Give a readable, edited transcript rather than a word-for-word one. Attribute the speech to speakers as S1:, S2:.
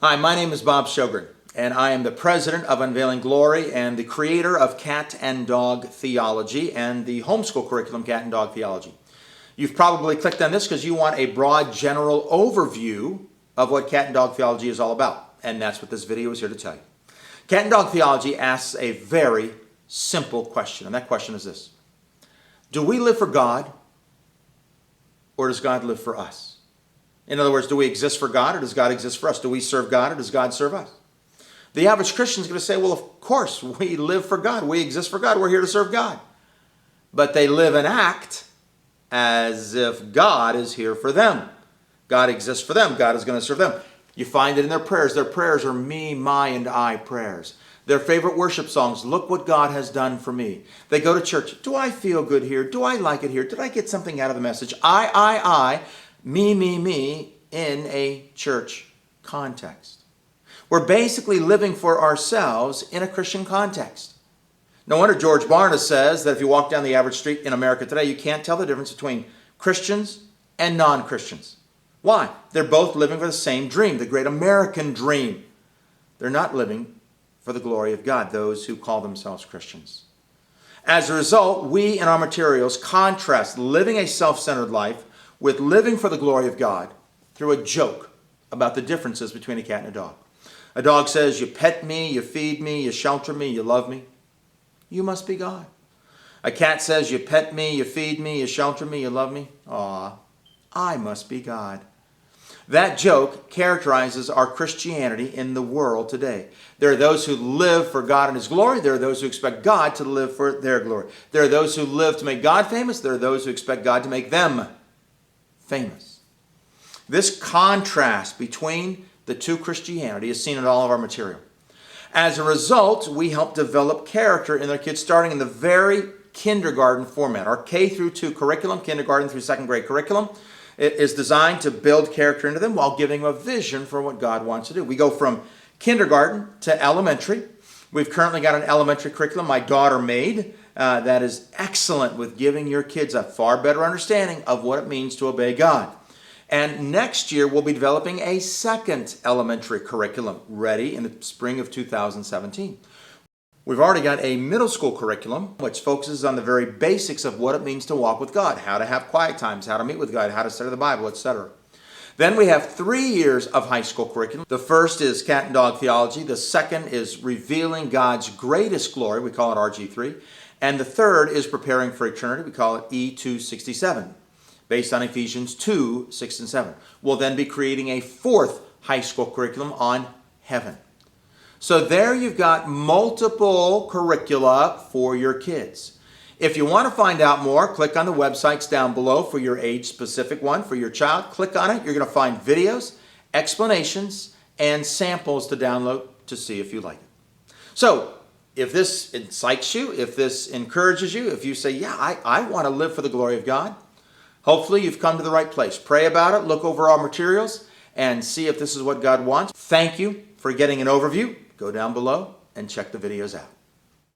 S1: Hi, my name is Bob Sjogren, and I am the president of Unveiling Glory and the creator of Cat and Dog Theology and the homeschool curriculum Cat and Dog Theology. You've probably clicked on this because you want a broad general overview of what Cat and Dog Theology is all about, and that's what this video is here to tell you. Cat and Dog Theology asks a very simple question, and that question is this: do we live for God, or does God live for us? In other words, do we exist for God, or does God exist for us? Do we serve God, or does God serve us? The average Christian is going to say, well, of course, we live for God. We exist for God. We're here to serve God. But they live and act as if God is here for them. God exists for them. God is going to serve them. You find it in their prayers. Their prayers are me, my, and I prayers. Their favorite worship songs, look what God has done for me. They go to church. Do I feel good here? Do I like it here? Did I get something out of the message? I, me, me, in a church context. We're basically living for ourselves in a Christian context. No wonder George Barna says that if you walk down the average street in America today, you can't tell the difference between Christians and non-Christians. Why? They're both living for the same dream, the great American dream. They're not living for the glory of God, those who call themselves Christians. As a result, we in our materials contrast living a self-centered life with living for the glory of God through a joke about the differences between a cat and a dog. A dog says, you pet me, you feed me, you shelter me, you love me. You must be God. A cat says, you pet me, you feed me, you shelter me, you love me. Aw, I must be God. That joke characterizes our Christianity in the world today. There are those who live for God and His glory. There are those who expect God to live for their glory. There are those who live to make God famous. There are those who expect God to make them famous. This contrast between the two Christianity is seen in all of our material. As a result, we help develop character in their kids starting in the very kindergarten format. Our K through 2 curriculum, kindergarten through second grade curriculum, it is designed to build character into them while giving them a vision for what God wants to do. We go from kindergarten to elementary. We've currently got an elementary curriculum my daughter made that is excellent with giving your kids a far better understanding of what it means to obey God. And next year, we'll be developing a second elementary curriculum ready in the spring of 2017. We've already got a middle school curriculum which focuses on the very basics of what it means to walk with God, how to have quiet times, how to meet with God, how to study the Bible, etc. Then we have 3 years of high school curriculum. The first is Cat and Dog Theology. The second is Revealing God's Greatest Glory. We call it RG3. And the third is Preparing for Eternity. We call it E267, based on Ephesians 2, 6, and 7. We'll then be creating a fourth high school curriculum on heaven. So there you've got multiple curricula for your kids. If you want to find out more, click on the websites down below for your age-specific one for your child. Click on it. You're going to find videos, explanations, and samples to download to see if you like it. So if this incites you, if this encourages you, if you say, yeah, I want to live for the glory of God, hopefully you've come to the right place. Pray about it, look over our materials, and see if this is what God wants. Thank you for getting an overview. Go down below and check the videos out.